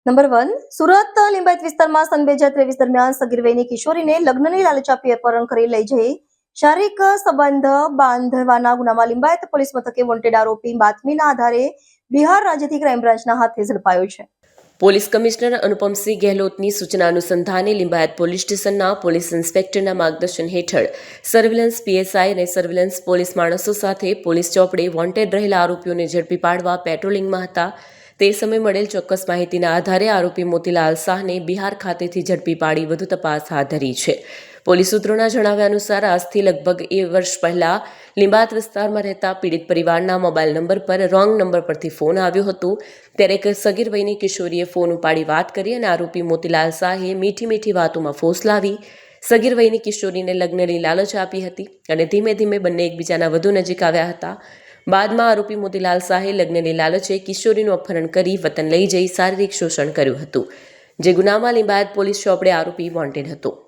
Number 1 Surat Limbayat વિસ્તારમાં સન 2023 દરમિયાન સગીર વયની કિશોરીને લગ્નની લાલચ આપી અપહરણ કરી લઈ જઈ શારીરિક સંબંધ બાંધવાના ગુનામાં લિંબાયત પોલીસ મથકે વોન્ટેડ આરોપી બાતમીના આધારે બિહાર રાજ્યથી ક્રાઇમ બ્રાન્ચના હાથે ઝડપાયો છે. પોલીસ કમિશનર અનુપમસિંહ ગેહલોતની સૂચના અનુસંધાને લિંબાયત પોલીસ સ્ટેશનના પોલીસ ઇન્સ્પેક્ટરના માર્ગદર્શન હેઠળ સર્વેલન્સ પીએસઆઈ અને સર્વેલન્સ પોલીસ માણસો સાથે પોલીસ ચોપડે વોન્ટેડ રહેલા આરોપીઓને ઝડપી પાડવા પેટ્રોલિંગમાં હતા. તે સમયે મળેલ ચોક્કસ માહિતીના આધારે આરોપી મોતીલાલ શાહને બિહાર ખાતેથી ઝડપી પાડી વધુ તપાસ હાથ ધરી છે. પોલીસ સૂત્રોના જણાવ્યા અનુસાર આજથી લગભગ 1 વર્ષ પહેલા લિંબાયત વિસ્તારમાં રહેતા પીડિત પરિવારના મોબાઈલ નંબર પર રોંગ નંબર પરથી ફોન આવ્યો હતો. ત્યારે એક સગીર વયની કિશોરીએ ફોન ઉપાડી વાત કરી અને આરોપી મોતીલાલ શાહે મીઠી વાતોમાં ફોસલાવી સગીર વયની કિશોરીને લગ્નની લાલચ આપી હતી અને ધીમે ધીમે બંને એકબીજાના વધુ નજીક આવ્યા હતા. બાદમાં આરોપી મોતીલાલ શાહે લગ્નની લાલચે કિશોરીનું અપહરણ કરી વતન લઈ જઈ શારીરિક શોષણ કર્યું હતું. જે ગુનામાં લિંબાયત પોલીસ ચોપડે આરોપી વોન્ટેડ હતો.